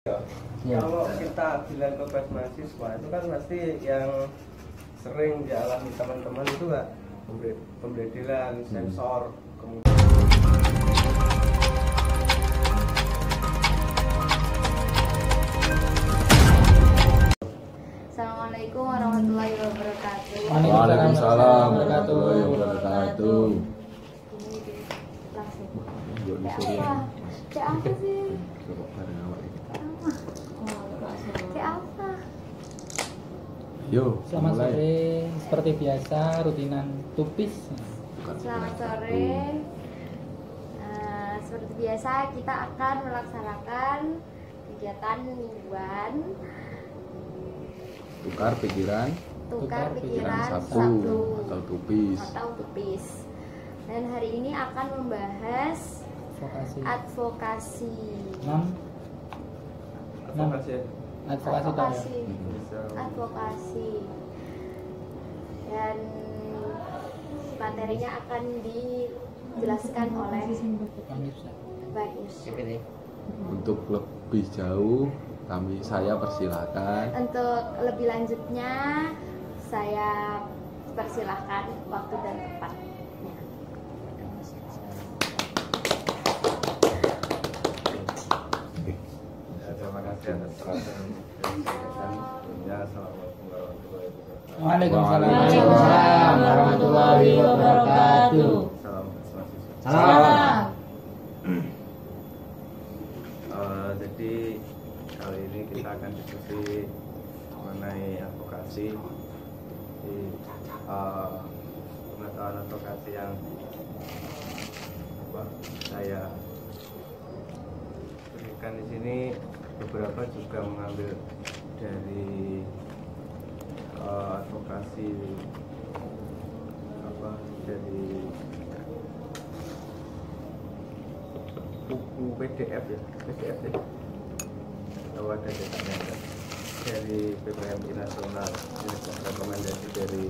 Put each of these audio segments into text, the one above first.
Ya. Kalau kita bilang ke pers mahasiswa itu kan pasti yang sering dialami teman-teman itu nggak pembedilan, sensor, kemudian Assalamualaikum warahmatullahi wabarakatuh. Waalaikumsalam warahmatullahi wabarakatuh. Langsung. Kayak apa sih? Kayak apa? Yo, Selamat mulai. sore, seperti biasa rutinan tupis. Selamat sore. Seperti biasa kita akan melaksanakan kegiatan mingguan Tukar pikiran tukar pikiran Sabtu atau tupis. Dan hari ini akan membahas Advokasi. advokasi. 6 advokasi. advokasi Advokasi. Dan materinya akan dijelaskan oleh Pak Yusuf. Untuk lebih jauh saya persilakan. Untuk lebih lanjutnya saya persilahkan waktu dan tempatnya. Terima kasih atas perhatian dan kesempatannya. Assalamualaikum warahmatullahi wabarakatuh. Waalaikumsalam warahmatullahi wabarakatuh. Salam mahasiswa. Salam. Jadi kali ini kita akan diskusi mengenai advokasi. Di pengetahuan advokasi yang saya berikan di sini beberapa juga mengambil dari advokasi dari buku PDF ya atau ada datanya dari PPMI nasional. Ini rekomendasi dari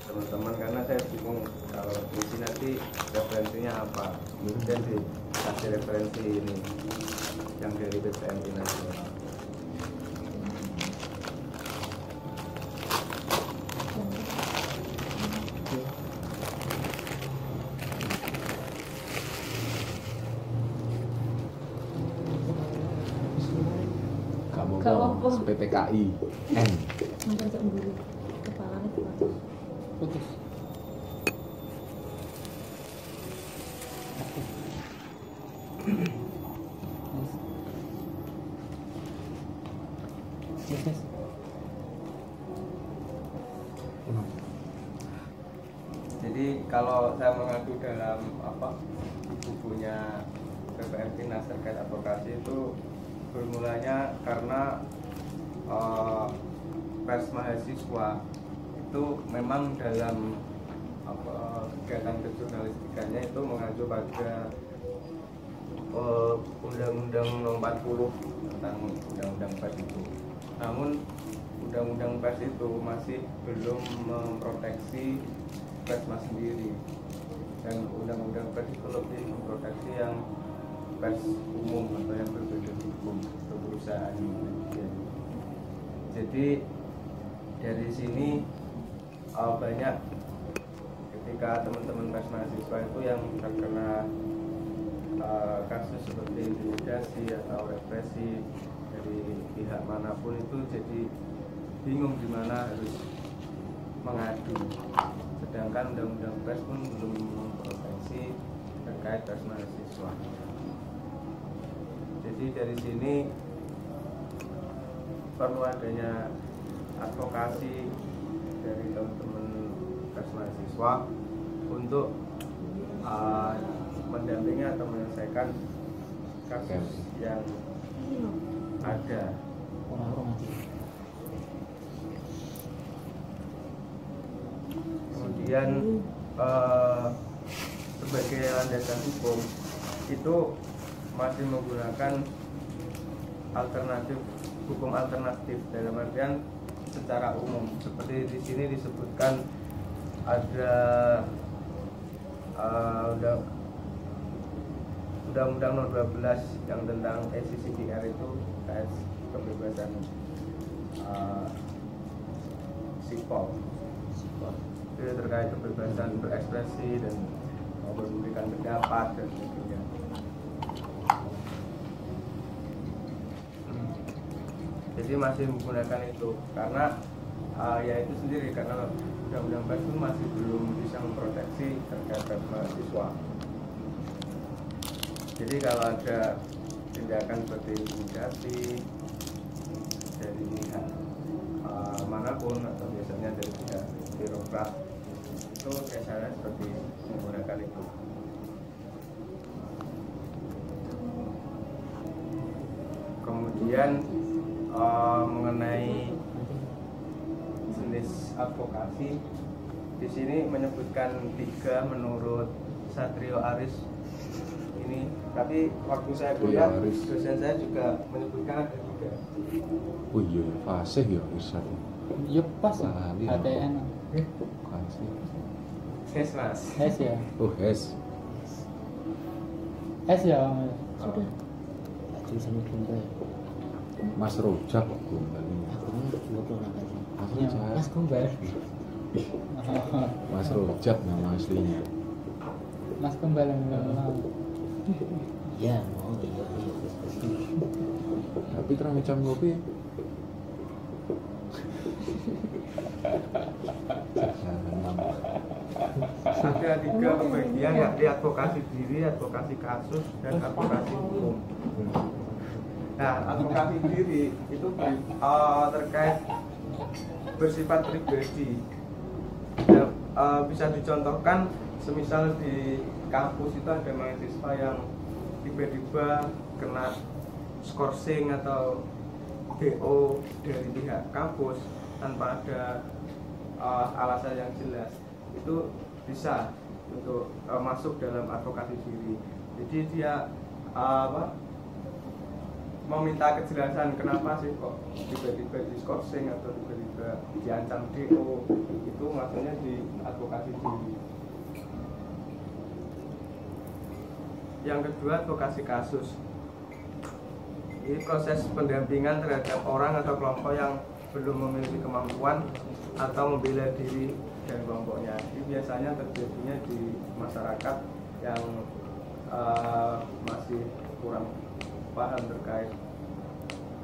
teman-teman karena saya bingung kalau di sini nanti referensinya apa, kemudian dikasih referensi ini yang dari PPMI nasional. Kamu PPKI N. Putus. Yes. Jadi kalau saya mengacu dalam bukunya PPMI Nas terkait advokasi itu bermulanya karena pers mahasiswa itu memang dalam kegiatan kejurnalistikannya itu mengacu pada Undang-Undang Nomor 40 tentang Undang-Undang Pers itu. Namun Undang-Undang Pers itu masih belum memproteksi persma sendiri, dan Undang-Undang Pers itu lebih memproteksi yang pers umum atau yang berbeda hukum atau perusahaan. Jadi dari sini banyak ketika teman-teman pers mahasiswa itu yang terkena kasus seperti intimidasi atau represi dari pihak manapun itu jadi bingung di mana harus mengadu. Sedangkan Undang-Undang Pers pun belum memproteksi terkait pers mahasiswa. Jadi dari sini perlu adanya advokasi dari teman-teman pers mahasiswa untuk mendampingi atau menyelesaikan kasus yang ada. Kemudian sebagai landasan hukum itu masih menggunakan hukum alternatif dalam artian secara umum. Seperti di sini disebutkan ada Undang-Undang Nomor 12 yang tentang ECCDR itu terkait kebebasan sipol. Itu terkait kebebasan berekspresi dan memberikan pendapat dan sebagainya. Jadi masih menggunakan itu karena ya itu sendiri, karena undang-undang pers itu masih belum bisa memproteksi terhadap mahasiswa. Jadi kalau ada tindakan seperti intimidasi dari pihak manapun atau biasanya dari pihak birokrat, itu biasanya seperti menggunakan itu. Kemudian mengenai jenis advokasi, di sini menyebutkan 3 menurut Satrio Aris ini, tapi waktu saya kuliah dosen saya juga menyebutkan ada 3. Oh iya, fasih ya Irsyad. Ya pas ya. Lali. HTN. Fasih. Yes mas. S ya. Oh, Hes. S ya. Sudah. Tulisan Gombal. Mas Rojak kok Gombal ini. Aku ini juga belum nangkat sih. Mas Ya, Rojak. Mas Gombal. Mas Rojak nama aslinya. Mas Gombal yang mau. Ya, mau iya. Tapi terang macam kopi. Ada 3 pembagian, yakni advokasi diri, advokasi kasus, dan advokasi hukum. Nah, advokasi diri itu terkait bersifat pribadi. Dan, bisa dicontohkan, semisal di kampus itu ada mahasiswa yang tiba-tiba kena skorsing atau DO dari pihak kampus tanpa ada alasan yang jelas, itu bisa untuk masuk dalam advokasi diri. Jadi dia meminta kejelasan kenapa sih kok tiba-tiba di skorsing atau tiba-tiba diancam DO, itu maksudnya di advokasi diri. Yang kedua, advokasi kasus. Ini proses pendampingan terhadap orang atau kelompok yang belum memiliki kemampuan atau membela diri dan kelompoknya. Ini biasanya terjadinya di masyarakat yang masih kurang paham terkait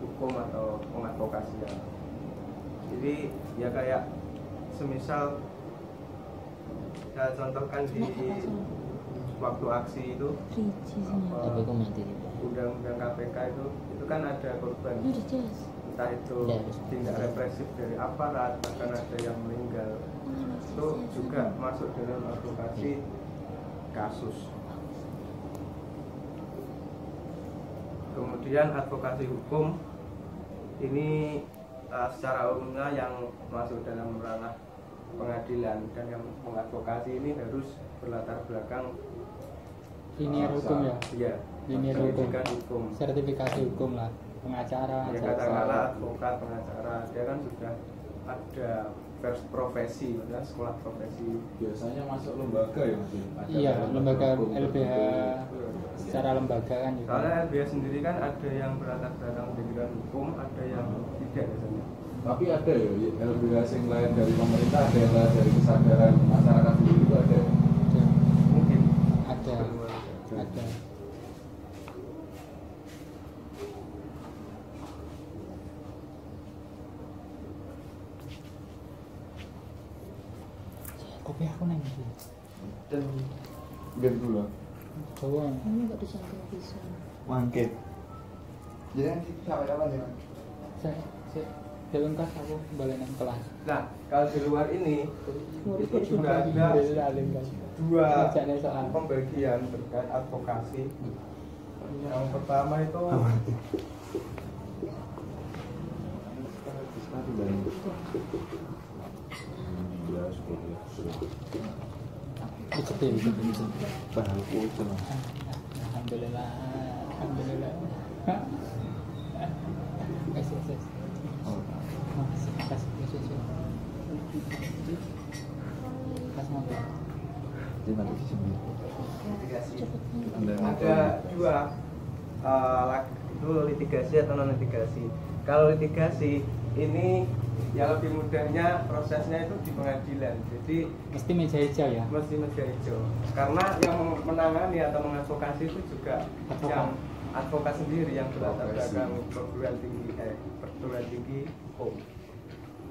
hukum atau pengadvokasian. Jadi ya kayak semisal saya contohkan di waktu aksi itu Tapi aku mati. undang-undang KPK itu kan ada korban, entah itu tindak represif dari aparat, bahkan ada yang meninggal, itu juga masuk dalam advokasi kasus. Kemudian advokasi hukum ini secara umumnya yang masuk dalam ranah pengadilan, dan yang mengadvokasi ini harus berlatar belakang Linier hukum ya. Iya, Linier hukum. pendidikan hukum. Sertifikasi hukum lah. Pengacara. Ya katakanlah advokat, pengacara, dia kan sudah ada profesi, ada sekolah profesi. Biasanya masuk lembaga ya Mas. Iya, lembaga LBH secara lembaga kan juga. Soalnya LBH sendiri kan ada yang berlatar belakang pendidikan hukum, ada yang tidak biasanya. Tapi ada ya LBH yang lain dari pemerintah, ada yang lain dari kesadaran masyarakat sendiri itu ada. Mungkin Ada. Ada. Kopi aku nang ndi? dan Biar dulu. Bawa. Ini kok disangkut bisa. Mangkit. Jadi nanti sampai kapan ya? Saya jalan kelas aku balik nang kelas. nah kalau di luar ini itu juga ada dua pembagian terkait advokasi. Yang pertama itu Alhamdulillah. Alhamdulillah. Yes. Makasih. Kas mobil. litigasi. Ada dua, itu litigasi atau non litigasi. Kalau litigasi ini yang lebih mudahnya prosesnya itu di pengadilan, jadi Mesti meja hijau ya. mesti meja hijau. Karena yang menangani atau mengadvokasi itu juga Advokat. yang advokat sendiri yang berlatar belakang perguruan tinggi hukum.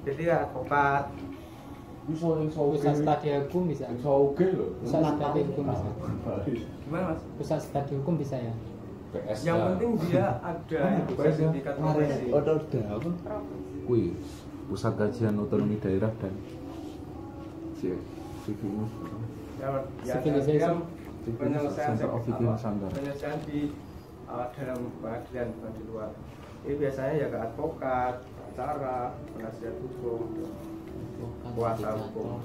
Jadi advokat. Pusat studi hukum bisa. Oke loh. Pusat studi hukum bisa. Gimana Mas? Pusat studi hukum bisa ya. PS. Yang penting dia ada sertifikat profesi. Udah apa? Kui pusat kajian otonomi daerah dan civimus Yang penyelesaian Center of Civil Nusantara. penyelesaian di dalam pengadilan bukan di luar. Ini biasanya ya ke advokat, pengacara, penasihat hukum, kuasa hukum.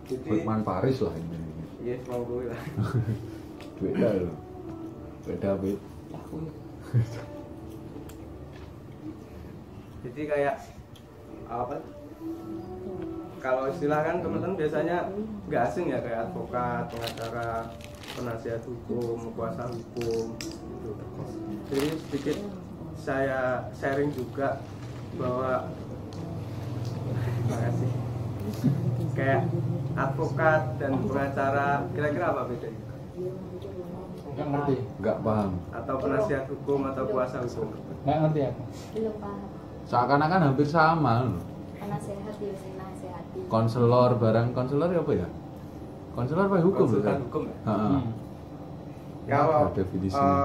Jadi Hotman Paris lah ini. iya mau gue lah. Beda loh. Beda bet. Jadi kayak apa? Kalau istilah kan teman-teman biasanya nggak asing ya, kayak advokat, pengacara, penasihat hukum, kuasa hukum gitu. Jadi sedikit saya sharing juga bahwa makasih. Kayak advokat dan pengacara kira-kira apa bedanya? Nggak ngerti. Nggak paham. Atau penasihat hukum atau kuasa hukum? Nggak ngerti apa. Belum paham. Seakan-akan hampir sama loh. Penasehat biasanya nasehati. Konselor barang konselor apa ya? Konselor apa hukum? Konsultan kan? hukum ya? Heeh. Kalau Ada definisinya.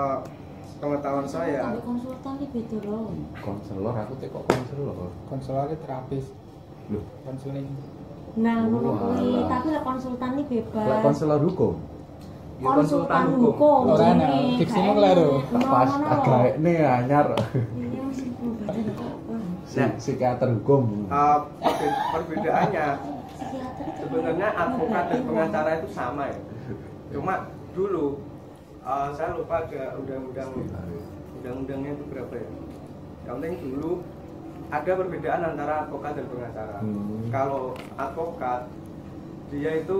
pengetahuan saya Tapi konsultan ini beda loh. Konselor aku kok konselor. Konselor terapis. Loh, Konseling. Nah, ngono kuwi, Walah. tapi lah konsultan ini lek bebas. konselor hukum. ya Konsultan hukum. Ora, nah, jenenge. diksimu Kayak keliru. Tak pas ngono loh. agak ini anyar. Iya, masih beda kok. Nah. Psikiater hukum. perbedaannya Psikiater itu sebenarnya advokat dan pengacara itu sama ya. Cuma dulu saya lupa ada undang-undangnya itu berapa ya. Yang penting dulu ada perbedaan antara advokat dan pengacara. Kalau advokat dia itu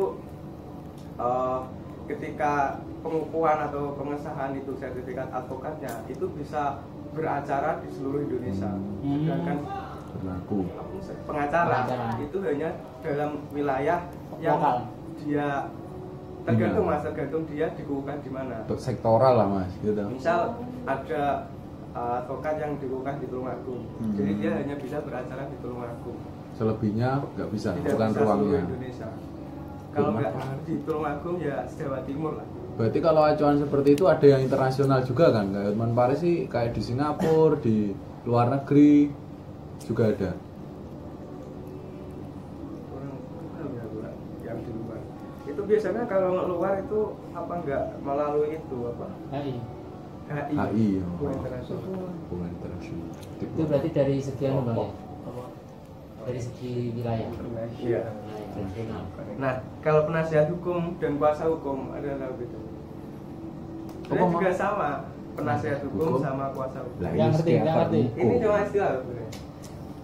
ketika pengukuhan atau pengesahan itu sertifikat advokatnya itu bisa beracara di seluruh Indonesia. Sedangkan Berlaku. pengacara Pengacara. itu hanya dalam wilayah yang Lokal. dia tergantung mas, tergantung dia dikukuhkan di mana. Sektoral lah mas, gitu. Misal ada advokat yang dikukuhkan di Tulungagung, jadi dia hanya bisa beracara di Tulungagung, Selebihnya nggak bisa, tidak bukan bisa seluruh ruangnya. Indonesia. Kalau nggak di Tulungagung ya Jawa Timur lah. Berarti kalau acuan seperti itu ada yang internasional juga kan? Kayak Hotman Paris sih kayak di Singapura, di luar negeri juga ada. Orang yang di luar itu biasanya kalau luar itu apa nggak melalui itu apa HI. HI, HI, Hubungan internasional. hubungan internasional. itu berarti dari segi anu Bang ya? Dari segi wilayah. Iya. Internasional. Nah, kalau penasihat hukum dan kuasa hukum adalah gitu. Sebenarnya Apa, juga Mas? sama, penasihat hukum Hukum. sama kuasa hukum. Lah, Nggak ini ngerti, nggak psikiater ngerti. hukum. Ini cuma istilah sebenarnya.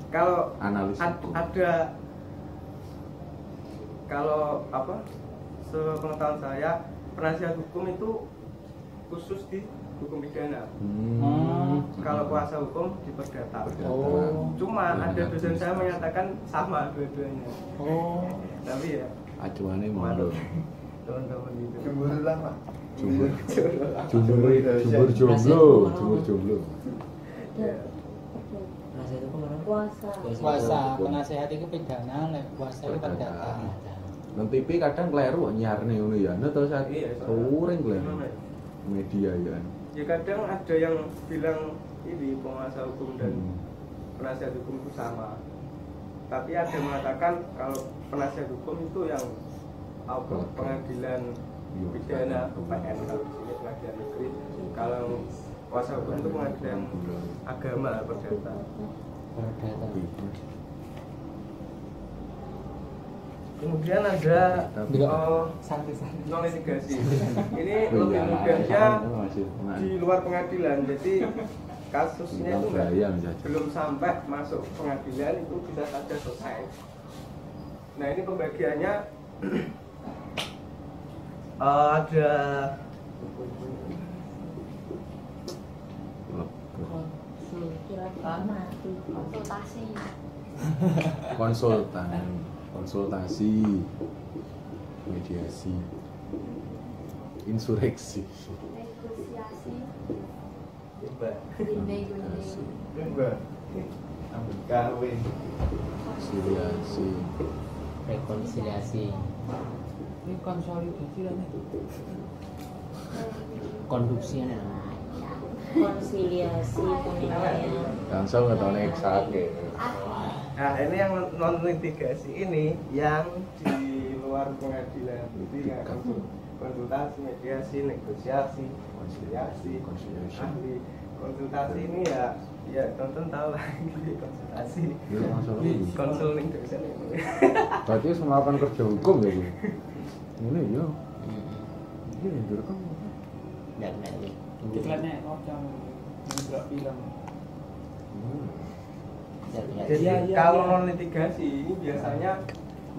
Kalau Analis hukum. ada kalau apa? Sepengetahuan saya, penasihat hukum itu khusus di hukum pidana. Kalau kuasa hukum di perdata. Oh. Cuma ada dosen saya menyatakan sama dua-duanya. Oh. Tapi ya Acuannya mau Waduh. lo. Teman-teman gitu. Cemburu lah, Pak. Jumur jomblo. Ya. Penasihat hukum orang Kuasa. Kuasa penasehat itu pidana, lek kuasa itu Perdata. perdata. Nang TV kadang kleru nyiarne ngono ya. Nah terus Iya, sering kleru. Gimana ya? Media ya kan. Ya kadang ada yang bilang ini penguasa hukum dan penasihat hukum itu sama. Tapi ada yang mengatakan kalau penasihat hukum itu yang apa pengadilan pidana PN, kalau di sini pengadilan negeri. Kalau kuasa hukum itu pengadilan agama perdata. perdata. Kemudian ada Santai-santai. non litigasi. Ini Oh lebih iya, mudahnya masih di luar pengadilan. Jadi kasusnya itu nggak bahaya menjajah. belum sampai masuk pengadilan itu bisa saja selesai. Nah ini pembagiannya ada konsultasi konsultasi, mediasi, insureksi, negosiasi Mbak. gunting Mbak. Ambil kawin. konsiliasi, rekonsiliasi, Ini konsolidasi lah nih. konduksi ya. Konsiliasi penilaian. kansel nggak tahu nih sakit. Nah, ini yang non litigasi ini yang di luar pengadilan. Jadi ya konsultasi, mediasi, negosiasi, konsiliasi, ahli. Konsultasi ini ya tonton tahu lah konsultasi. Ya, konsul. Konsul ning dosen ini. Berarti harus melakukan kerja hukum ya Bu? Ini ya. Ini direkam. Enggak ini. Iklannya macam nggak film. Jadi Iya, kalau iya. non litigasi ini biasanya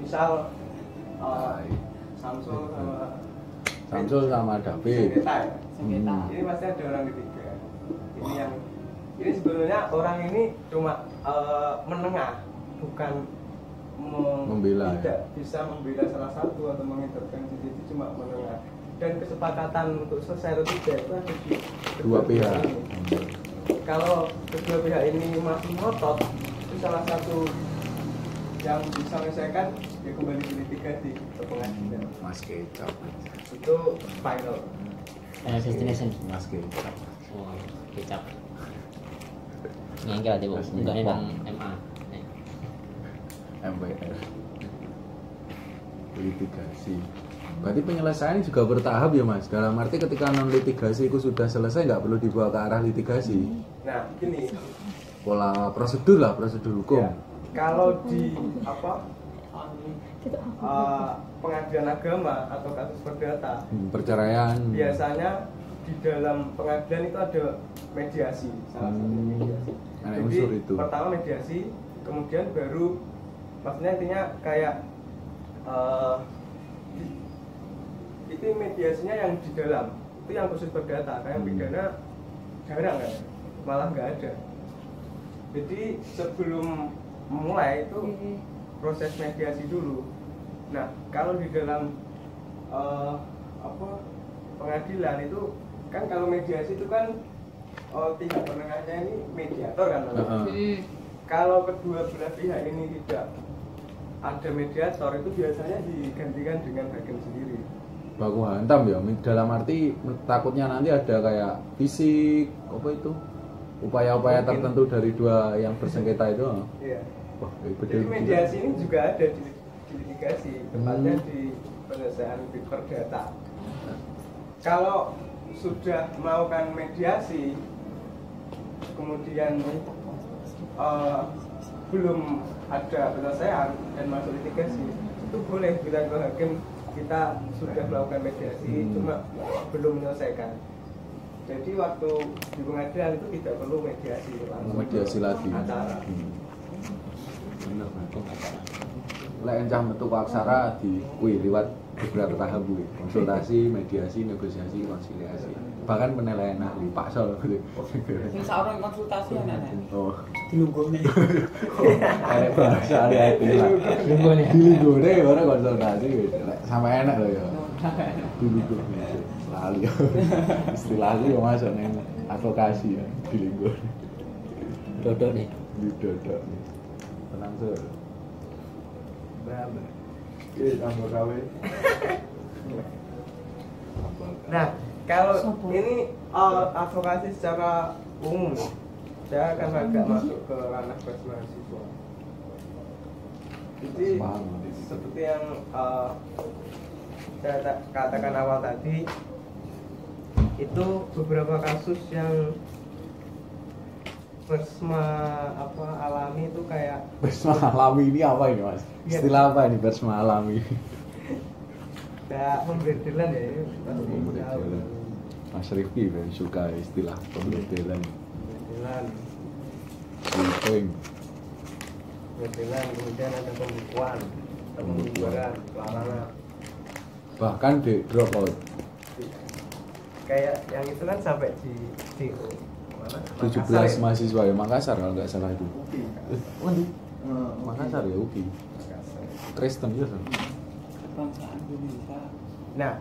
misal Samsul sama David. sengketa ya. Sengketa. Ini pasti ada orang ketiga. Ini sebenarnya orang ini cuma menengah, bukan Membela, tidak bisa membela salah satu atau mengintervensi, jadi cuma menengah. Dan kesepakatan untuk selesai atau tidak itu ada di Dua kedua pihak. ini. Kalau kedua pihak ini masih ngotot, itu salah satu yang bisa menyelesaikan ya kembali ke litigasi ke pengadilan. Mas Kecap. Itu final. Destination. Mas Kecap. Oh, kecap. Ngengkel deh, Bu. Enggak nih nang MA. Nih. MPR. Litigasi. Berarti penyelesaian juga bertahap ya Mas. Dalam arti ketika non litigasi itu sudah selesai nggak perlu dibawa ke arah litigasi. Nah, gini. Pola prosedur lah, prosedur hukum. Ya, kalau di pengadilan agama atau kasus perdata, Perceraian. biasanya di dalam pengadilan itu ada mediasi, salah satu mediasi. Ada Jadi unsur itu. pertama mediasi, kemudian baru, maksudnya intinya kayak itu mediasinya yang di dalam, itu yang khusus perdata, kayak pidana jarang kan, malah nggak ada. Jadi sebelum mulai itu proses mediasi dulu. Nah, kalau di dalam pengadilan itu kan, kalau mediasi itu kan tingkat penengahnya ini mediator kan namanya. Kalau kedua belah pihak ini tidak ada mediator, itu biasanya digantikan dengan hakim sendiri. Baku hantam ya, dalam arti takutnya nanti ada kayak fisik, apa itu, upaya-upaya Mungkin. tertentu dari dua yang bersengketa itu. Iya. Wah, Jadi mediasi ini juga ada di litigasi, tepatnya di penyelesaian perdata. Kalau sudah melakukan mediasi, kemudian belum ada penyelesaian dan masuk litigasi, itu boleh bilang ke hakim kita sudah melakukan mediasi, cuma belum menyelesaikan. Jadi waktu di pengadilan itu tidak perlu mediasi, langsung mediasi ke lagi. acara. Bener. Lek encah metu ke aksara di kuwi liwat beberapa tahap kuwi. Konsultasi, mediasi, negosiasi, konsiliasi. Bahkan penilaian ahli Pak Sol. Sing seorang konsultasi anak-anak. Oh. Dilunggone. Kayak bahasa hari-hari lah. Lunggone. Dilunggone ora konsultasi wis. Lek sampe enak lho ya. Dilunggone. Lali. Istilahnya yo masuk ning advokasi ya, dilunggone. Dodok nih. Didodok. Tenang sur. Bae. Iki ambo gawe. Nah, kalau ini advokasi secara umum, saya akan agak masuk ke ranah pers mahasiswa. Jadi seperti yang saya katakan awal tadi, itu beberapa kasus yang bersma alami itu kayak Bersma alami ini apa ini Mas? Ya. Istilah apa ini bersma alami? kayak pembedelan ya ini pasti tahu. Mas Rifki ben suka istilah pembedelan. Pembedelan, Sweeping. kemudian ada pembukuan, pembubaran, pelarangan. bahkan di drop out. Kayak yang itu kan sampai di DO mana? 17 Makassar ya? mahasiswa ya Makassar kalau nggak salah itu. UPI. Makassar ya UPI. Makassar. Kristen ya kan. Kebangsaan Indonesia. Nah,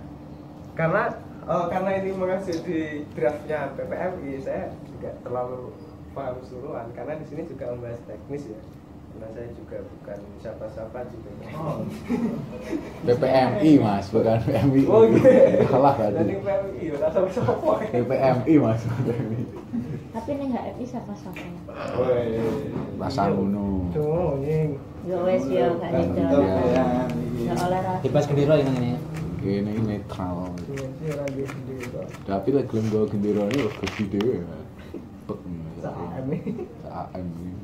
karena ini masih di draftnya PPMI, saya juga terlalu paham keseluruhan karena di sini juga membahas teknis ya. Karena saya juga bukan siapa-siapa juga. PPMI Mas, bukan PMI. Oh iya. Kalah tadi. Jadi PPMI, udah sama-sama. PPMI Mas, PPMI. Tapi nih nggak FI siapa-siapa. Woi. Bahasa ngono. Tuh, nying. Ya wes ya gak Mantap ada. ya. Ya oleh rasa. Bebas gendera yang ini. Ini netral. Ini lagi sendiri kok. Tapi lek gelem go gendera ini wis gede dhewe. Pek. Saat ini. AM ini.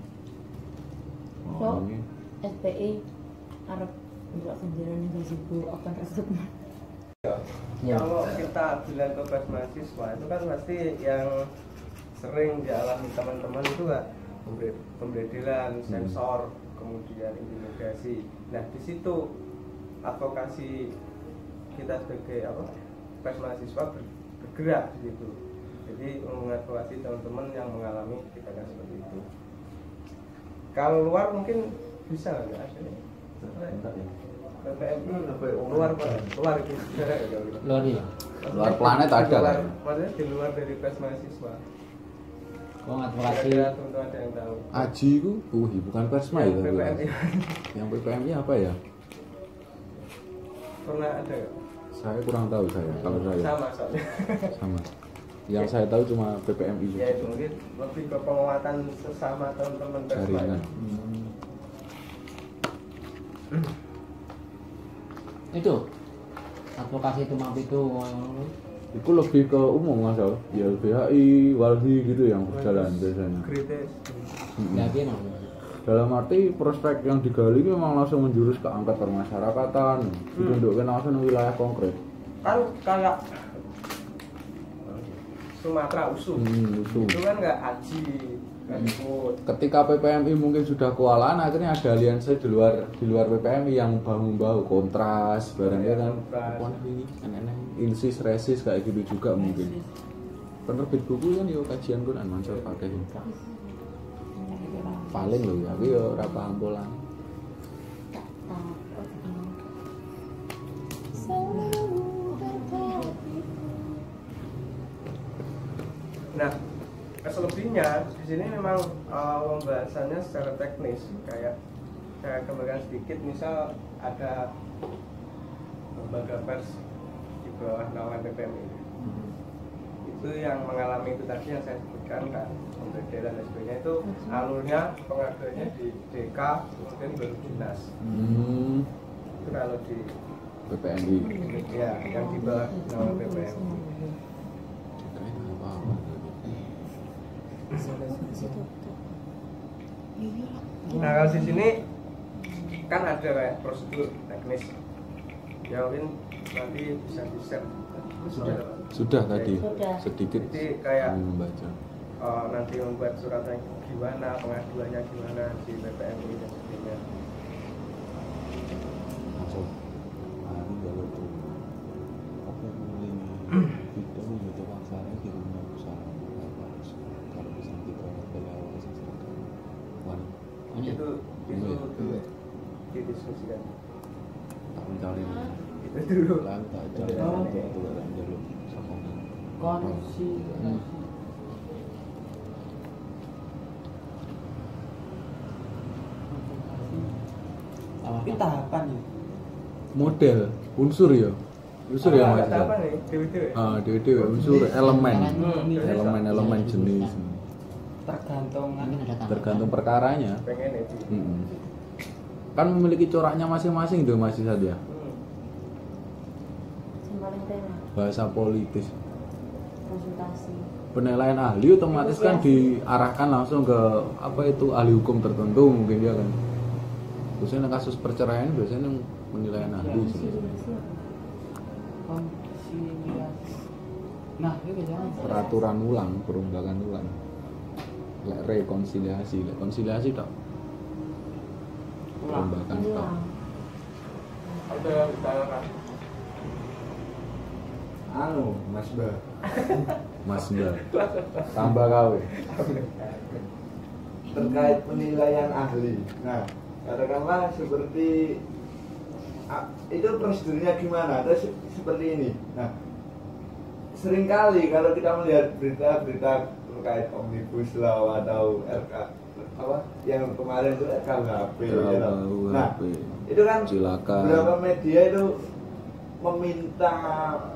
So, Oh, ini. SPI Arab buat sendirian yang sibuk open recruitment. Ya. Kalau kita bilang ke pers mahasiswa itu kan pasti yang sering dialami teman-teman itu kan pembedilan, sensor, kemudian intimidasi. Nah di situ advokasi kita sebagai pers mahasiswa bergerak di situ. Jadi mengadvokasi teman-teman yang mengalami tindakan seperti itu. Kalau luar mungkin bisa nggak asli? PPMI luar itu Luar ya. Luar planet ada lah. maksudnya di luar dari pers mahasiswa. Oh, advokasi. Kira-kira teman-teman ada yang tahu. Aji itu bukan Persma ya tapi. PPMI Yang PPMI apa ya? pernah ada nggak? Saya kurang tahu kalau saya. Sama soalnya. Sama. Yang saya tahu cuma PPMI Ya itu mungkin lebih ke penguatan sesama teman-teman pers jaringan. Itu advokasi itu mampu itu. Itu lebih ke umum Mas Al. Ya LBHI, Walhi gitu yang berjalan biasanya. kritis. Ya piye Mas? Dalam arti prospek yang digali ini memang langsung menjurus ke angkat permasyarakatan, ditundukkan langsung ke wilayah konkret. Kan kayak Sumatera USU USU. itu kan nggak aji nggak ikut. Ketika PPMI mungkin sudah kewalahan, akhirnya ada aliansi di luar PPMI yang bahu-bahu kontras, barangnya kan, Kontras. apa ini, aneh-aneh, insis, resis kayak gitu juga mungkin. Penerbit buku kan yo kajian kan mansur pakai paling loh ya, tapi yo ora paham pola. Nah, selebihnya di sini memang pembahasannya secara teknis. Kayak saya kembangkan sedikit, misal ada lembaga pers di bawah naungan PPMI itu yang mengalami itu tadi yang saya sebutkan kan, pembedaian dan sebagainya itu alurnya pengaduannya di DK kemudian baru dinas. Itu kalau di PPMI. ya yang di bawah naungan PPMI. Nah kalau di sini kan ada kayak prosedur teknis ya, mungkin nanti bisa di share. Sudah tadi Sudah. sedikit Jadi kayak kami membaca. nanti membuat suratnya gimana, pengaduannya gimana di PPMI dan sebagainya. Masuk. Hari kalau tuh apa mulai kita gitu paksanya di rumah usaha kalau bisa kita dari awal selesaikan. Itu didiskusikan. Tak mencari Itu dulu. lah tak cari itu dalam jalur sokongan. Koneksi. Tapi tahapan ya. Model unsur ya. Unsur ya Mas. Ada apa nih? Dewi-dewi. Dewe unsur elemen. Elemen jenis. Tergantung perkaranya. Pengen itu. Kan memiliki coraknya masing-masing tuh Mas Sadia. Yang paling tema Bahasa politis. konsultasi. Penilaian ahli otomatis kan diarahkan langsung ke apa itu ahli hukum tertentu mungkin dia kan. Khususnya kasus perceraian biasanya penilaian ahli sih. Nah, itu jangan. Peraturan ulang, perundangan ulang. Rekonsiliasi tak. Perombakan tak. Ulang. Ada misalkan anu Mas Ba. Mas enggak. Tambah kau. Terkait penilaian ahli. Nah, katakanlah seperti itu prosedurnya gimana? Ada seperti ini. Nah, seringkali kalau kita melihat berita-berita terkait omnibus law atau RK apa yang kemarin itu RKUHP ya. Nah, itu kan Cilaka. beberapa media itu meminta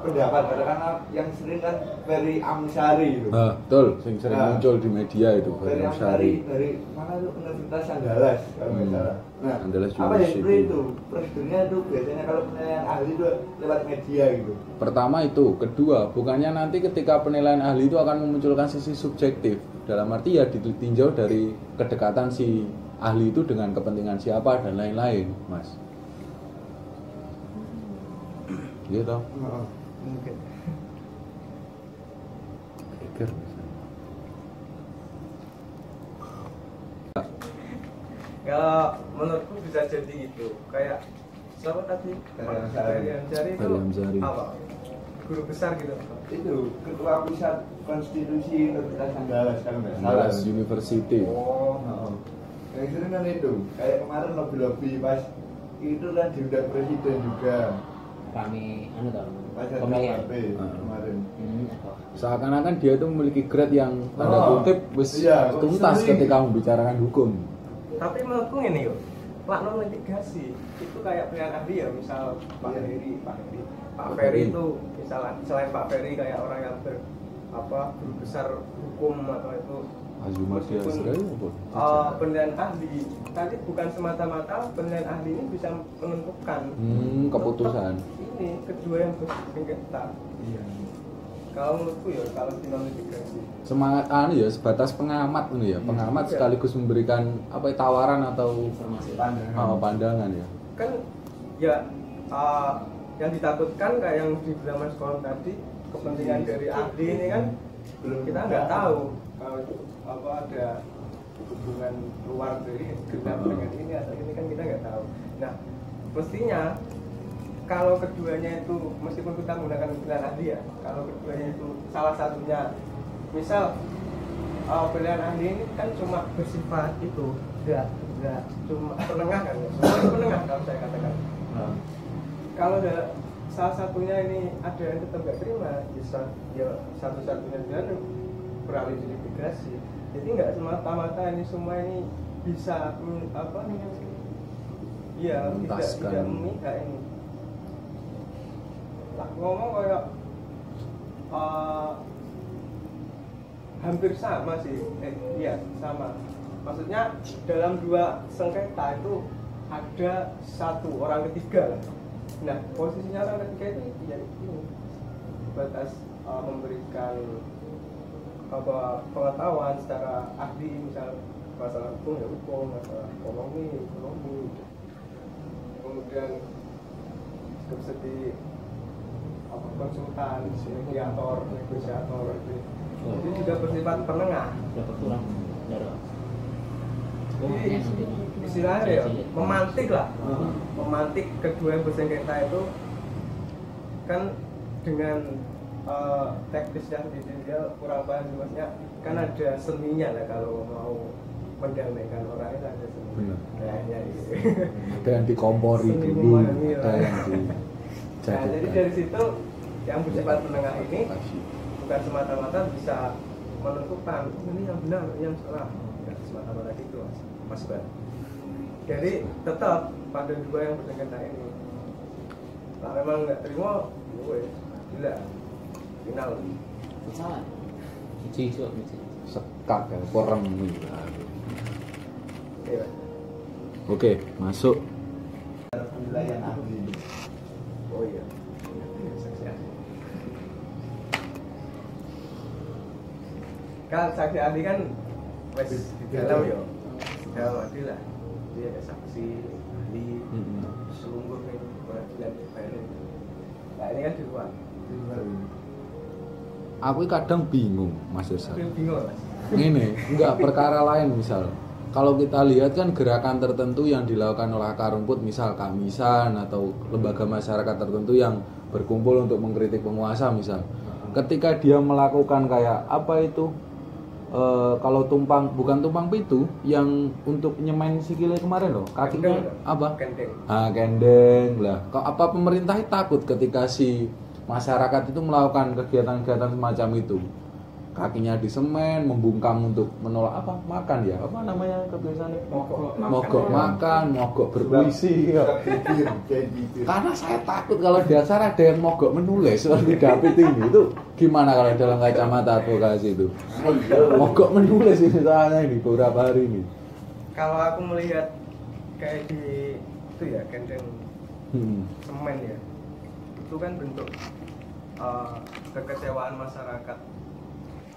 pendapat katakanlah yang sering kan Ferry Amsari itu. Betul, sing sering Nah, muncul di media itu Ferry Ferry Amsari Amsari. dari mana itu Universitas Andalas kalau nggak salah. Nah, Andalas apa yang University. itu? Prosedurnya itu biasanya kalau penilaian ahli itu lewat media gitu. Pertama itu, kedua, bukannya nanti ketika penilaian ahli itu akan memunculkan sisi subjektif. Dalam arti ya ditinjau dari kedekatan si ahli itu dengan kepentingan siapa dan lain-lain, Mas. Gitu. Mungkin. Geger. Kalau menurutku bisa jadi gitu. Kayak siapa tadi? Ferry Amsari. Ferry Amsari itu Ferry Amsari. apa? Guru besar gitu. Itu ketua pusat konstitusi Universitas Andalas kalau nggak salah. Andalas University. Oh. Oh. Yang sering kan itu, kayak kemarin lobby-lobby pas itu kan diundang presiden juga. Kami anu tau Pas pemilihan. RKUHP kemarin. Apa? Seakan-akan dia itu memiliki grade yang tanda Oh, kutip wis iya, tuntas sering. ketika membicarakan hukum. Tapi menurutku ini yuk, laknat litigasi itu kayak pilihan ahli ya, misal Pak Iya. Ferry, Pak Pak Ferry Ferry. itu misalnya selain Pak Ferry kayak orang yang guru besar hukum atau itu Azumardi meskipun, Azra apa? penilaian ahli tadi bukan semata-mata penilaian ahli ini bisa menentukan Keputusan. tetap ini kedua yang bersengketa. Iya. Kalau menurutku ya kalau di non litigasi Semangat ya sebatas pengamat ini ya, pengamat Iya. sekaligus memberikan apa ya, tawaran atau Informasi. pandangan ya. kan ya yang ditakutkan kayak yang dibilang Mas Kolom tadi kepentingan dari ahli ini kan Belum kita nggak tahu kalau apa ada hubungan luar dari genap dengan ini atau ini kan kita nggak tahu. Nah mestinya kalau keduanya itu meskipun kita menggunakan pilihan ahli ya, kalau keduanya itu salah satunya misal pilihan ahli ini kan cuma bersifat itu nggak cuma penengah kan ya, semua itu penengah kalau saya katakan. Kalau ada salah satunya ini ada yang tetap nggak terima, bisa ya satu-satunya jalan beralih di litigasi. Jadi nggak semata-mata ini semua ini bisa apa iya Menuntaskan. tidak memihak ini. Lah ngomong kayak hampir sama sih, iya sama. Maksudnya dalam dua sengketa itu ada satu orang ketiga lah. Nah posisinya orang ketiga itu ya ini batas memberikan apa pengetahuan secara ahli, misal masalah hukum ya hukum, masalah ekonomi, kemudian seperti apa konsultan, mediator, negosiator itu juga bersifat penengah. Dapat kurang darah. Jadi istilahnya ya memantik lah, memantik kedua yang bersengketa itu kan dengan teknisnya sendiri dia kurang paham, maksudnya kan ada seninya lah kalau mau mendamaikan orang itu ada seni. Benar. Kayaknya gitu. Ada yang dikompori Seni dulu, memahami ada lah. yang Nah, jadi dari situ yang bersifat penengah ini bukan semata-mata bisa menentukan ini yang benar, ini yang salah. Bukan semata-mata gitu, Mas Ban. Jadi tetap pada dua yang bersengketa ini. Nah, memang nggak terima, gue gila, final. Salah. Hijau. sekat ya, porem Iya. Oke, masuk. Penilaian ahli. Oh iya. Saksi ahli. Kan saksi ahli kan wes di dalam ya. Di dalam adil lah. Dia ada saksi ahli selungguh nih pengadilan dibayar. Nah ini kan di luar. Aku kadang bingung, Mas Yesa. Tapi bingung Mas. Ini enggak perkara lain misal. Kalau kita lihat kan gerakan tertentu yang dilakukan oleh akar rumput, misal Kamisan atau lembaga masyarakat tertentu yang berkumpul untuk mengkritik penguasa misal. Ketika dia melakukan kayak apa itu kalau bukan tumpang pitu yang untuk nyemain sikile kemarin loh, kakinya apa? Kendeng. Kendeng lah. Apa pemerintah takut ketika si masyarakat itu melakukan kegiatan-kegiatan semacam itu? Kakinya disemen, membungkam untuk menolak apa? Makan ya? Apa namanya kebiasaannya? Mogok makan, mogok berpuisi. Ya. Karena saya takut kalau di acara ada yang mogok menulis seperti David ini itu gimana kalau dalam kacamata advokasi itu? Mogok menulis ini soalnya ini beberapa hari ini. Kalau aku melihat kayak di itu ya kendeng semen ya, itu kan bentuk kekecewaan masyarakat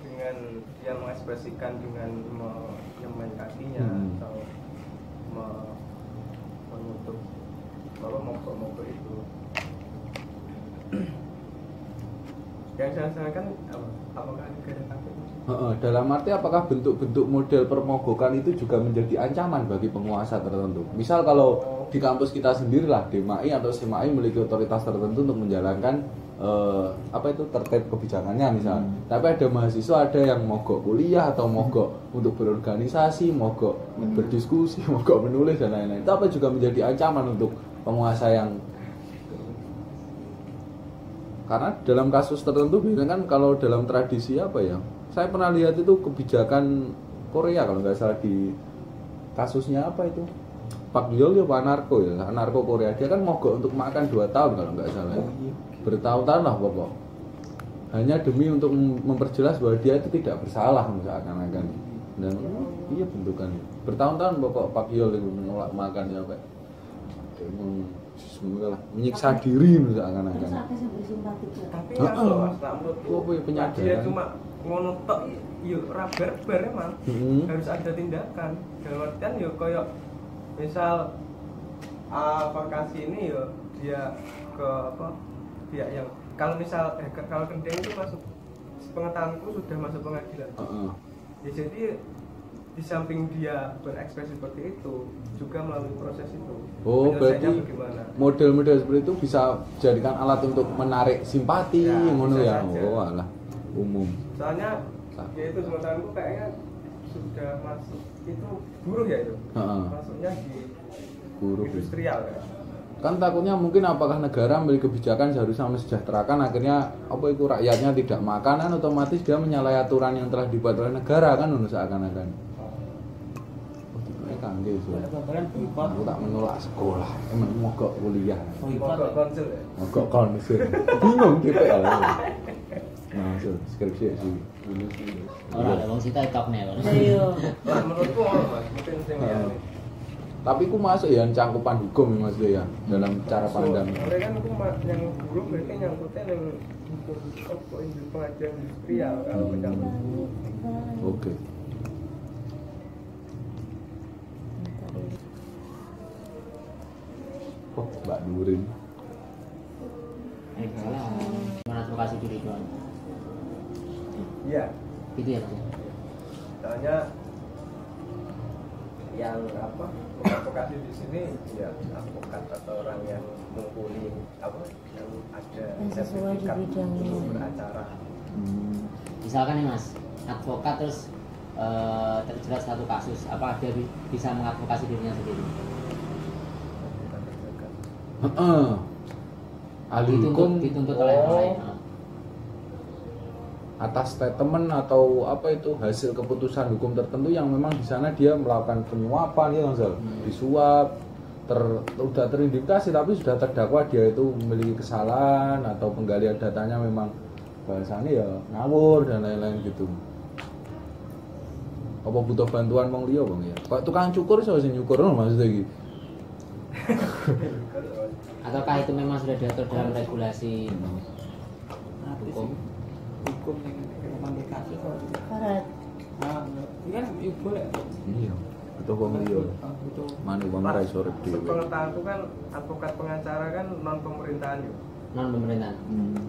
dengan dia mengekspresikan dengan menyemen kakinya atau menutup mogok itu. Yang saya tanyakan apakah negara takut? Dalam arti apakah bentuk-bentuk model permogokan itu juga menjadi ancaman bagi penguasa tertentu? Misal kalau di kampus kita sendirilah DMAI atau SMAI memiliki otoritas tertentu untuk menjalankan terkait kebijakannya misal. Tapi ada mahasiswa ada yang mogok kuliah atau mogok untuk berorganisasi, mogok berdiskusi, mogok menulis dan lain-lain. Itu apa juga menjadi ancaman untuk penguasa yang karena dalam kasus tertentu biasanya kan kalau dalam tradisi apa ya? Saya pernah lihat itu kebijakan Korea kalau nggak salah di kasusnya apa itu? Pak Yol ya anarko Korea dia kan mogok untuk makan 2 tahun kalau nggak salah. Bertahun-tahun lah pokok. Hanya demi untuk memperjelas bahwa dia itu tidak bersalah misalkan. Dan iya bentukannya. Bertahun-tahun pokok Pak Yol itu menolak makan ya Pak. Menyiksa diri misalkan. Tapi menurutku penyadaran. dia cuma ngono tok yo ora barbar emang. Harus ada tindakan. Dalam artian yo koyo misal vokasi ini yo dia ke pihak yang kalau misal kalau kendeng itu masuk pengetahuanku sudah masuk pengadilan. Ya, jadi di samping dia berekspresi seperti itu juga melalui proses itu. Berarti model-model seperti itu bisa dijadikan alat untuk menarik simpati ngono ya. Alah umum. Soalnya ya itu pengetahuanku kayaknya sudah masuk itu buruh ya itu. Masuknya di buruh industrial ya. Kan takutnya mungkin apakah negara memiliki kebijakan seharusnya mensejahterakan akhirnya itu rakyatnya tidak makan kan otomatis dia menyalahi aturan yang telah dibuat oleh negara kan seakan-akan. Kangen aku tak menolak sekolah, emang mogok kuliah. Mogok konsul ya. Mogok konsul. Bingung DPL. Masuk skripsi sih. Ora ada wong sita tokne. Iya. Lah menurutku ono Mas, mungkin sing ya. Tapi ku masuk ya cangkupan hukum Mas ya dalam cara pandang. Mereka kan aku yang buruk berarti nyangkutnya yang hukum pengajian industrial kalau menyangkut. Oke. Oh, Mbak Nurin. Salah. Mengadvokasi diri doang. Iya. Gitu ya, Pak. Soalnya yang advokasi di sini ya advokat atau orang yang mumpuni yang ada yang sesuai di bidangnya untuk beracara. Misalkan nih Mas, advokat terus terjerat satu kasus, apa dia bisa mengadvokasi dirinya sendiri? Ahli hukum dituntut oleh orang lain. Atas statement atau hasil keputusan hukum tertentu yang memang di sana dia melakukan penyuapan ya Mas, disuap sudah terindikasi tapi sudah terdakwa dia itu memiliki kesalahan atau penggalian datanya memang bahasanya ya ngawur dan lain-lain gitu. Apa butuh bantuan wong liya Bang ya? Kok tukang cukur iso sing nyukur maksudnya iki. Ataukah itu memang sudah diatur dalam regulasi hukum? Hukum yang komunikasi kok. Karet. Ini kan boleh. Iya. Butuh wong liya. Mane wong ora iso urip dhewe. Pengetahuanku kan advokat pengacara kan non pemerintahan yo. Non pemerintahan.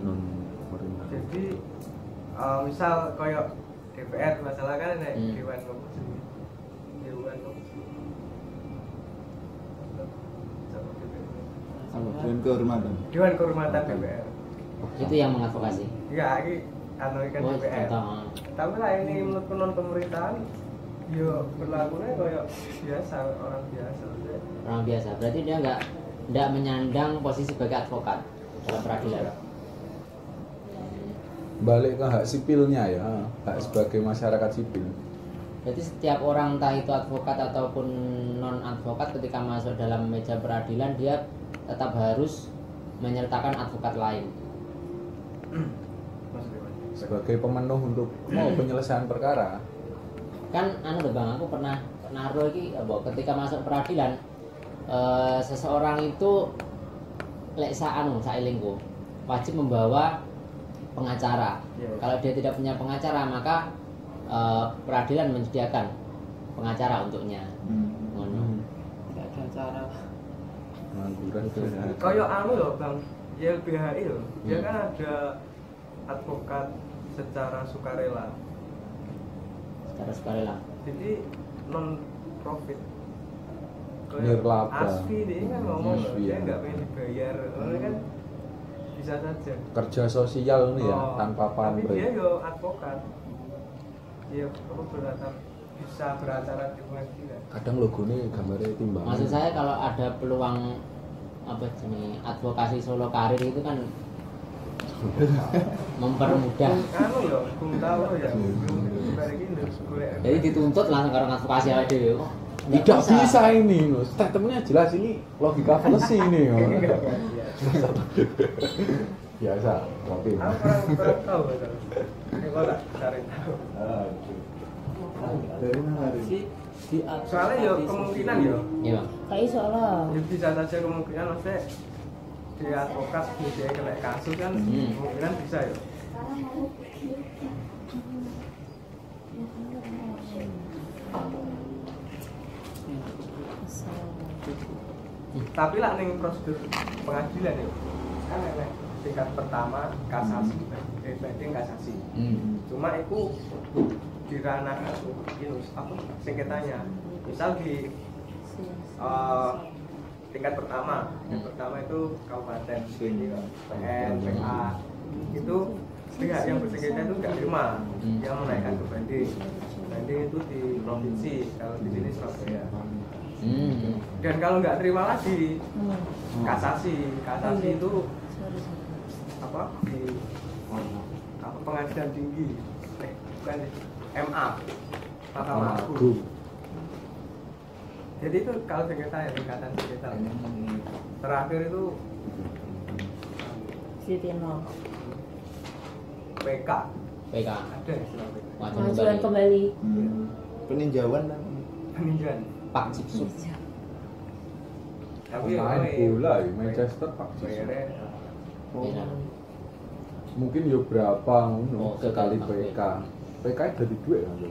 Non pemerintahan. Jadi misal koyo DPR masalah kan nek dewan komisi. Dewan Kehormatan. Dewan Kehormatan DPR. Itu yang mengadvokasi. Enggak, ini anu kan Oh, DPR. contoh. Tapi lah ini menurut non pemerintahan yo berlakunya kayak biasa, orang biasa. Orang biasa. Berarti dia nggak menyandang posisi sebagai advokat dalam peradilan. Balik ke hak sipilnya ya, hak sebagai masyarakat sipil. Jadi setiap orang entah itu advokat ataupun non advokat ketika masuk dalam meja peradilan dia tetap harus menyertakan advokat lain. Sebagai pemenuh untuk penyelesaian perkara. Kan anu tuh Bang, aku pernah naruh iki ketika masuk peradilan seseorang itu lek saelingku wajib membawa pengacara. Yeah. Kalau dia tidak punya pengacara maka peradilan menyediakan pengacara untuknya. Ngono. Tidak ada cara. Pengangguran. Kayak anu loh Bang, YLBHI loh. Dia kan ada advokat secara sukarela. Secara sukarela. Jadi non profit. Nirlaba. Asfi dia kan ngomong Asfi, dia ya. nggak pengen dibayar, orang kan bisa saja. Kerja sosial nih ya, Oh, tanpa tapi dia pamrih. yo advokat. Dia perlu bisa beracara di pengadilan. Kadang logonya gambarnya timbang. Maksud saya kalau ada peluang apa jenis advokasi solo karir itu kan mempermudah. Anu yo, belum tahu ya. Belum kayak gini. Jadi dituntut langsung karo advokasi aja. Oh, nggak Tidak bisa ini, loh. Statementnya jelas ini logika fallacy ini. Oh. Biasa, oke. Aku kurang tahu betul. Ini kok tak cari tahu. Dari mana Si di Soalnya yo kemungkinan yo, Iya Bang. Kayak soalnya ya bisa saja kemungkinan maksudnya dia advokat dia kena kasus kan kemungkinan bisa ya. Tapi lah ning prosedur pengadilan ya kan ada tingkat pertama kasasi, banding kasasi. Cuma itu di ranah itu apa sengketanya. Misal di tingkat pertama itu kabupaten, PN, PA itu pihak yang bersengketa itu nggak terima, yang menaikkan ke banding. Banding itu di provinsi, kalau di sini Surabaya. Dan kalau nggak terima lagi kasasi itu apa di apa pengadilan tinggi, bukan MA, Mahkamah Agung. Jadi itu kalau sengketa ya tingkatan sengketa. Terakhir itu Sitino PK. PK. Ada istilah PK. pengajuan kembali. peninjauan Peninjauan. Pak Cipsuk. Tapi Main bola ya, Manchester Pak Cipsuk. bayarnya Iya. Mungkin yo berapa ngono Oh, sekali sekali PK. PK dari duit kan.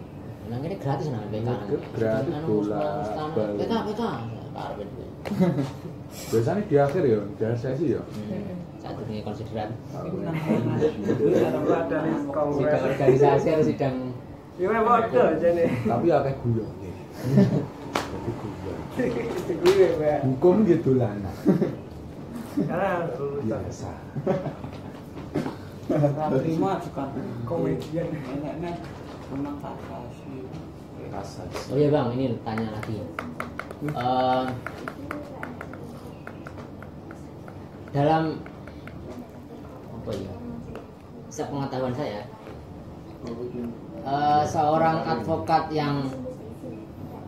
Nang ini gratis nang PK. Gratis bola, bal. PK. Karep. Biasanya di akhir ya, di akhir sesi ya. Satu ini konsideran. ada Sidang kongres. organisasi harus sidang. Iya bodoh jadi. Tapi akeh guyon. Jadi guyon. Gue Mbak. Hukum gitu lah. Karena lulusan Biasa. terima bukan komedian. enaknya memang kasasi. Kasasi. Oh iya Bang, ini tanya lagi. Dalam apa ya? Sepengetahuan saya, seorang advokat yang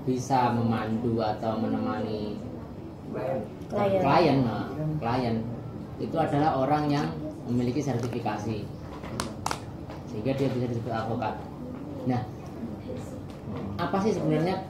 bisa memandu atau menemani klien itu adalah orang yang memiliki sertifikasi sehingga dia bisa disebut advokat. Nah, apa sih sebenarnya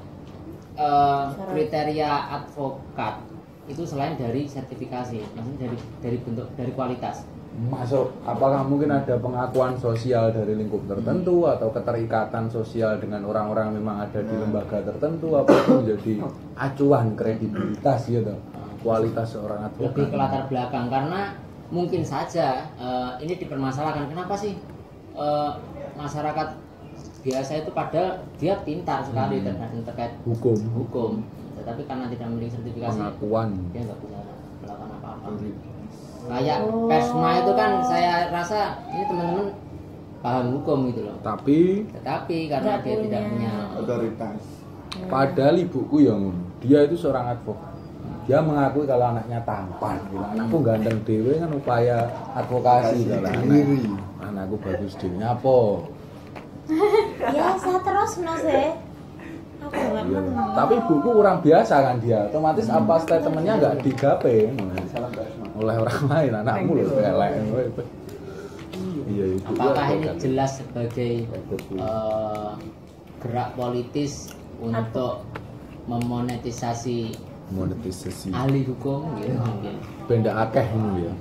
kriteria advokat itu selain dari sertifikasi, maksudnya dari bentuk, dari kualitas? Masuk, apakah mungkin ada pengakuan sosial dari lingkup tertentu atau keterikatan sosial dengan orang-orang memang ada di lembaga tertentu, apa itu menjadi acuan kredibilitas gitu, kualitas seorang advokat? Lebih ke latar belakang, karena mungkin saja ini dipermasalahkan kenapa sih masyarakat biasa itu padahal dia pintar sekali terkait hukum, tetapi karena tidak memiliki sertifikasi pengakuan. dia nggak bisa melakukan apa-apa. Kayak Persma itu kan saya rasa ini teman-teman paham hukum gitu loh. Tetapi karena Nggak dia tidak punya punya Otoritas. Padahal ibuku yang dia itu seorang advokat. Dia mengakui kalau anaknya tampan. Gitu. Anakku ganteng dewe kan upaya advokasi kalau anakku bagus dewe. Apa? Ya saya terus no sih. Aku nggak Iya. menang. Tapi ibuku kurang biasa kan dia. Otomatis apa statementnya nggak digape oleh orang lain. Anakmu loh elek. Iya itu. apakah ini jelas sebagai gerak politis untuk memonetisasi ahli hukum gitu mungkin. benda akeh ngono ya.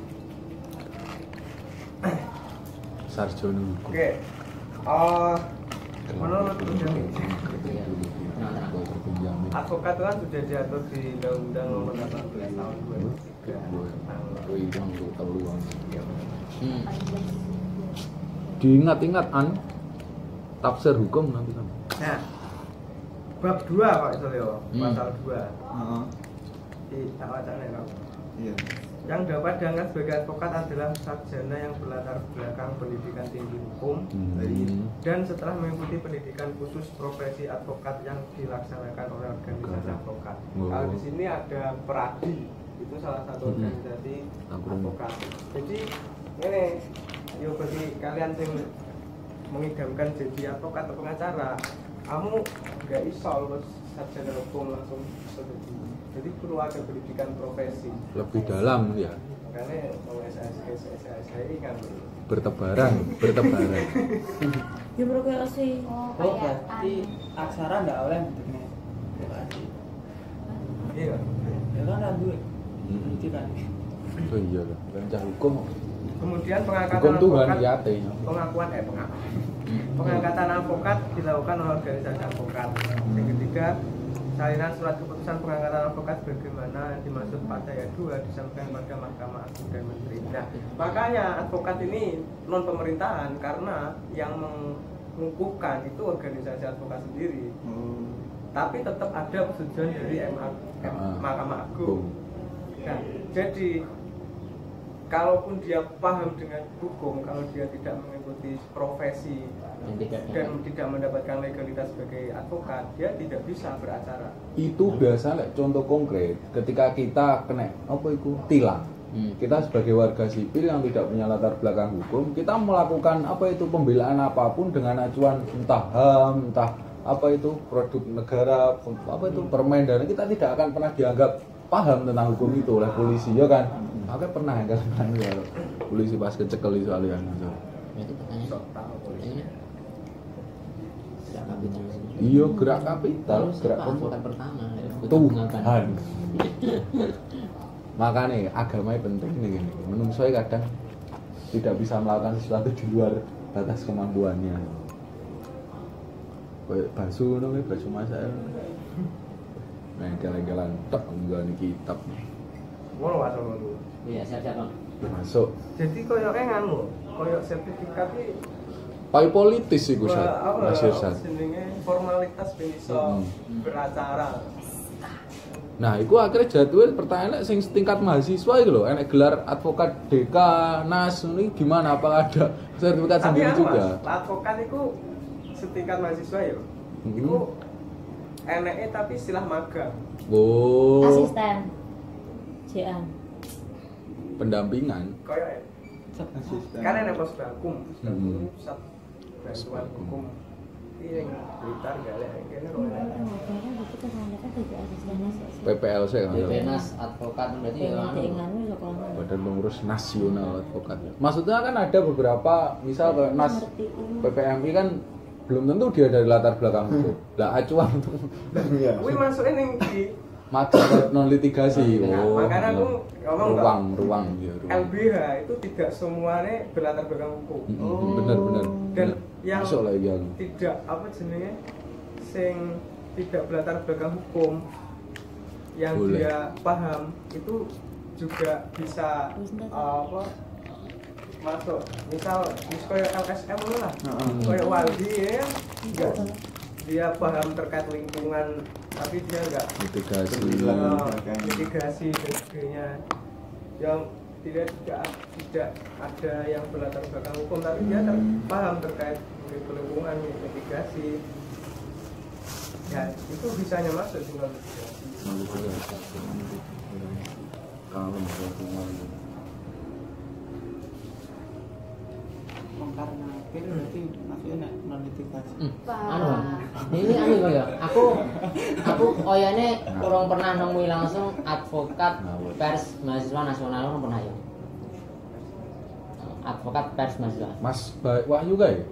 Sarjana hukum. Oke. Menurut undang Iya. Tenang-tenang. advokat itu kan sudah diatur di Undang-Undang Nomor 18 Tahun 2003. Diingat-ingat tafsir hukum nanti kan. Nah, bab 2 Pak Isolio, pasal 2. Heeh. Di wacana ya, Pak. Iya. Yang dapat dianggap sebagai advokat adalah sarjana yang berlatar belakang pendidikan tinggi hukum dan setelah mengikuti pendidikan khusus profesi advokat yang dilaksanakan oleh organisasi advokat. Kalau di sini ada Peradi, itu salah satu organisasi advokat. Jadi ini, yo bagi kalian yang mengidamkan jadi advokat atau pengacara, kamu nggak iso lulus sarjana hukum langsung bisa jadi perlu ada pendidikan profesi Lebih dalam ya. karena mau SSI kan Bertebaran. Ya bro kayak sih. Oh, berarti aksara nggak oleh bentuknya vokasi. iya Ya kan ragu. Itu kan. Oh iya lah. Rancang hukum. kemudian pengangkatan Hukum Tuhan advokat ya pengangkatan advokat dilakukan oleh organisasi advokat. Yang ketiga, salinan surat keputusan pengangkatan advokat bagaimana yang dimaksud pada ayat 2 disampaikan pada Mahkamah Agung dan Menteri. Nah, makanya advokat ini non pemerintahan karena yang mengukuhkan itu organisasi advokat sendiri. Tapi tetap ada persetujuan dari Mahkamah Agung. Nah, jadi kalaupun dia paham dengan hukum, kalau dia tidak mengikuti profesi dan tidak mendapatkan legalitas sebagai advokat, dia tidak bisa beracara. Itu biasa contoh konkret ketika kita kena apa itu tilang. Kita sebagai warga sipil yang tidak punya latar belakang hukum, kita melakukan apa itu pembelaan apapun dengan acuan entah HAM, entah apa itu produk negara, apa itu permen, dan kita tidak akan pernah dianggap paham tentang hukum itu oleh polisi ya kan. Aku pernah ya kan polisi pas kecekel itu alian itu. Itu pertanyaan. Gerak kapital. Iya, gerak kapital, gerak advokat pertama. Tuhan. Makanya agama penting nih gini. Menungso kadang tidak bisa melakukan sesuatu di luar batas kemampuannya. Kayak basu ngono kayak basu masak. Nah, jalan-jalan tek nggone kitab. Ngono Mas ngono. Iya, siap-siap, Bang. Masuk. Jadi koyoke nganu, koyok sertifikat iki Pai politis iku apa Mas Irsan. jenenge formalitas ben iso beracara. Nah, itu akhirnya jadwal pertanyaan sing setingkat mahasiswa itu loh, enek gelar advokat DK, NAS, ini gimana? Apakah ada sertifikat sendiri juga? Mas, advokat itu setingkat mahasiswa ya. Itu eneke tapi istilah magang. Oh, Asisten. JA. pendampingan. Koyoke Asisten. kan enek pos bakum, pusat bantuan hukum. Iki yang Blitar galek kene kok enek. PPLC kan. BPNAS advokat berarti ya Badan Pengurus Nasional Advokat. Maksudnya kan ada beberapa, misal kayak NAS, PPMI kan belum tentu dia dari latar belakang hukum. Lah acuan tuh Iya. Kuwi masuke ning di mata non litigasi. Oh, makanya aku ngomong ruang ya, ruang. LBH itu tidak semuanya berlatar belakang hukum. Bener. Dan yang Masuk lagi aku. tidak apa jenenge sing tidak berlatar belakang hukum yang Boleh. dia paham itu juga bisa apa masuk misal kayak LSM lah kayak Waldi ya enggak dia paham terkait lingkungan tapi dia enggak Litigasi. mitigasi dan sebagainya yang tidak ada yang berlatar belakang hukum, tapi dia paham terkait lingkungan, mitigasi. Ya, itu bisanya masuk tinggal mitigasi. karena itu berarti maksudnya non litigasi. Ini Bang ya. Aku oyane kurang pernah nemui langsung advokat pers mahasiswa nasional, kurang pernah ya. Advokat pers mahasiswa. Mas Wahyu ga ya?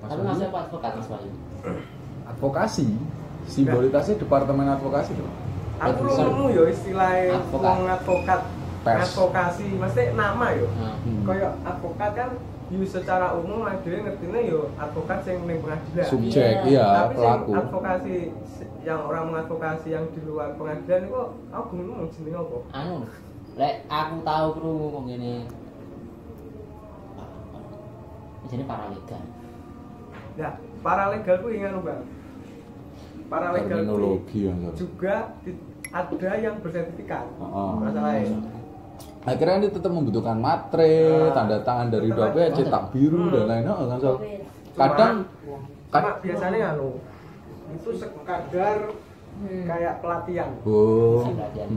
Tapi masih apa advokat Mas Wahyu? Advokasi. Simbolitasnya departemen advokasi dong. Aku nemu yo istilahnya Advokat. advokat Pers. advokasi, mesti nama yo. Hmm. Kayak advokat kan yo secara umum dhewe ngertine yo advokat sing ning pengadilan. Subjek, iya, Tapi sing pelaku. advokasi yang orang mengadvokasi yang di luar pengadilan itu aku bingung jenenge apa. Lek aku tahu krungu kok ngene. Jadi paralegal. Nah, paralegal ku ingin Bang. Paralegal ku Terminologi yang juga ada yang bersertifikat. Oh. Masalahnya. Akhirnya ini tetap membutuhkan matre, tanda tangan dari tetap doa, cetak biru dan lain-lain kan so. Kadang Cuma biasanya itu sekadar kayak pelatihan. oh. Pelatihan.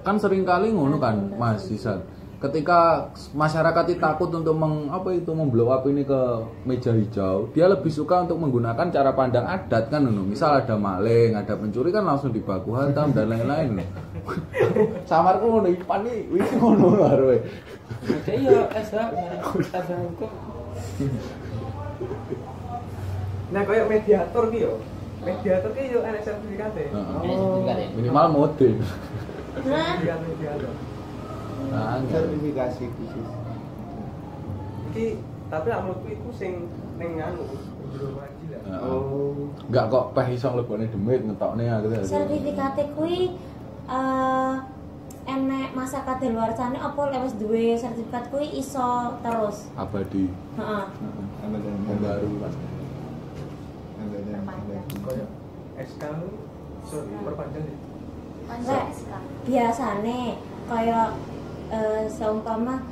Kan sering kali ngono kan Mas Isan. Ketika masyarakat itu takut untuk memblow up ini ke meja hijau, dia lebih suka untuk menggunakan cara pandang adat kan ngono. Misal ada maling, ada pencuri kan langsung dibaku hantam dan lain-lain. Samarku ngono Ipan iki wis ngono lho. Jadi ya SH hukum. Nah, kayak mediator ki yo. Mediator ki yo ana sertifikate. Ini sertifikat ya. Minimal mode. Sertifikat mediator. Nah, sertifikasi khusus. Iki tapi menurutku iku sing ning anu jero pengadilan. Enggak kok peh iso mlebone demit ngetokne gitu. Sertifikate kuwi enek masa kadaluarsane apa lewat duwe sertifikat kuwi iso terus. Abadi. Heeh. Baru. Kayak SK perpanjang deh. Lek biasane kaya seumpama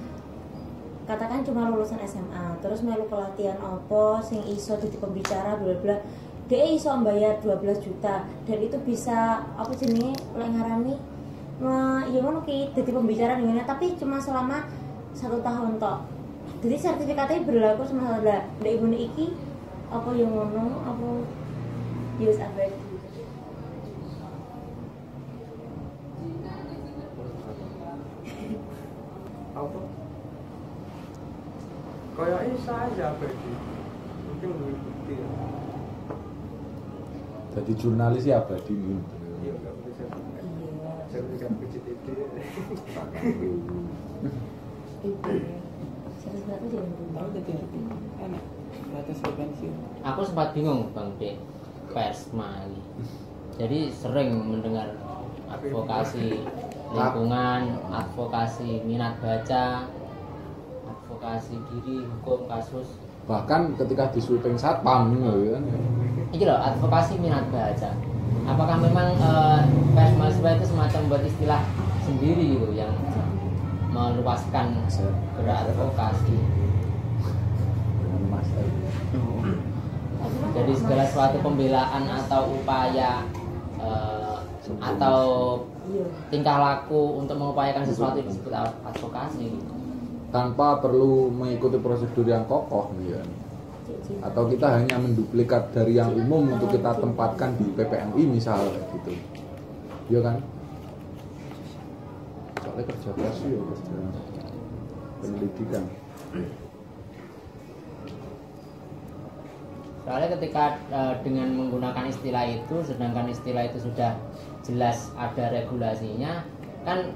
katakan cuma lulusan SMA terus melu pelatihan apa sing iso jadi pembicara bla bla dia iso bayar 12 juta dan itu bisa apa jenenge lek ngarani ya ngono ki dadi pembicara ngene tapi cuma selama 1 tahun tok. Jadi sertifikatnya berlaku semasa ada ndek ibune iki apa yang ngono apa use abadi. Apa? Kayaknya saja berarti. Mungkin lebih bukti. Jadi jurnalis ya abadi nih. Iya, enggak bisa. Sertifikat PCTD. Sertifikatnya jangan Tahu jadi enak. Batas pensiun. Aku sempat bingung Bang P. Persma ini. Jadi sering mendengar advokasi lingkungan, advokasi minat baca, advokasi diri, hukum, kasus. Bahkan ketika di sweeping satpam gitu kan. Ini loh, advokasi minat baca. Apakah memang pers mahasiswa itu semacam buat istilah sendiri gitu yang meluaskan beradvokasi? Mas. Jadi segala suatu pembelaan atau upaya atau tingkah laku untuk mengupayakan sesuatu disebut advokasi Tanpa perlu mengikuti prosedur yang kokoh ya. Atau kita hanya menduplikat dari yang umum untuk kita tempatkan di PPMI misal gitu. Iya kan? Soalnya kerja keras ya kerja pendidikan. soalnya ketika dengan menggunakan istilah itu sedangkan istilah itu sudah jelas ada regulasinya kan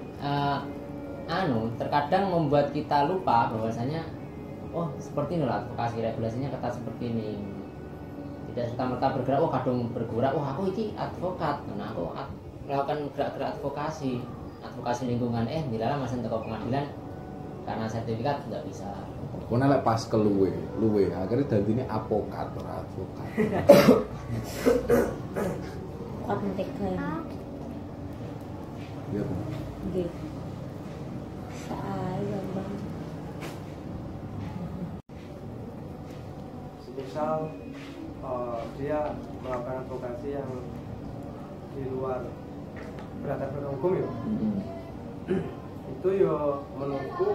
terkadang membuat kita lupa bahwasanya oh seperti ini lah advokasi regulasinya ketat seperti ini tidak serta-merta bergerak kadung bergerak aku ini advokat karena aku melakukan gerak-gerak advokasi lingkungan dilarang masih untuk pengadilan karena sertifikat tidak bisa. Kone lek pas ke luwe akhirnya dadine apokat ora advokat. Kok mentek kae. Iya, Bu. Nggih. misal dia melakukan advokasi yang di luar berlatar belakang hukum ya, itu ya menurutku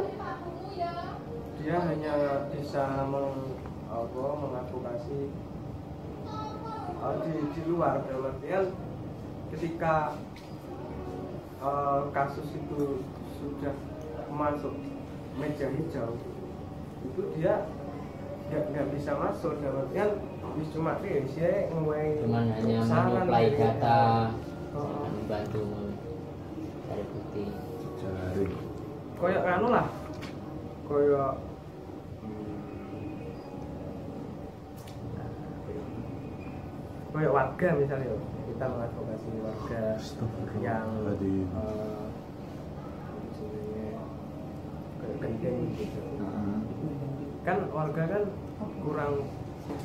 dia hanya bisa mengadvokasi di luar, dalam artian ketika kasus itu sudah masuk meja hijau itu dia nggak bisa masuk, dalam artian cuma dia cuman hanya menyuplai data, membantu cari bukti. Koyok anu lah, koyok warga misalnya, kita mengadvokasi warga yang genting gitu. Kan warga kan kurang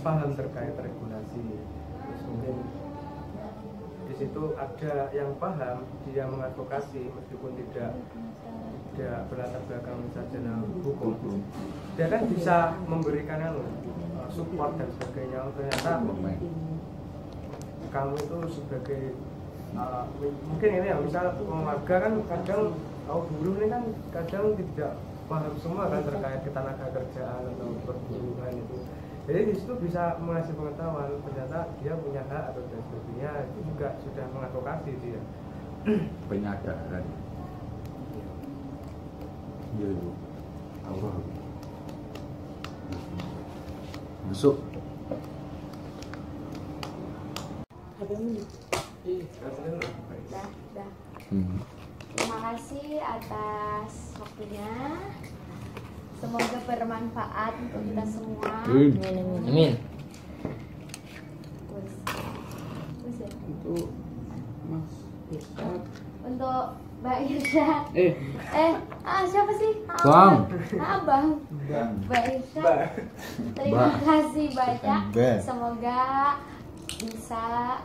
paham terkait regulasi, terus mungkin di situ ada yang paham, dia mengadvokasi meskipun tidak berlatar belakang sarjana hukum, dia kan bisa memberikan support dan sebagainya. Ternyata kamu itu sebagai mungkin ini ya, misal warga kan kadang buruh ini kan kadang tidak paham semua kan terkait ketenaga kerjaan atau perburuhan itu. Jadi di situ bisa mengasih pengetahuan, ternyata dia punya hak atau dan sebagainya, itu juga sudah mengadvokasi dia. Penyadaran. Iya itu. Allah. Masuk. Dah. Terima kasih atas waktunya. Semoga bermanfaat untuk kita semua. Amin. Terus ya. Itu Mas Irsyad. Untuk Mbak Irsyad. Siapa sih? Bang. Bang. Mbak Irsyad. Terima kasih banyak. Semoga bisa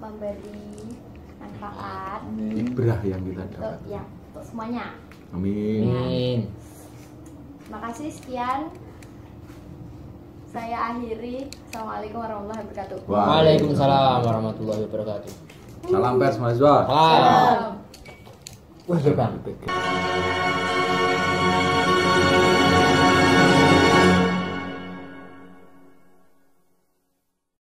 memberi manfaat. Ibrah yang kita dapat. Untuk semuanya. Amin. Terima kasih, sekian. Saya akhiri. Assalamualaikum warahmatullahi wabarakatuh. Waalaikumsalam warahmatullahi wabarakatuh. Salam pers mahasiswa. Salam. Wah, Bang.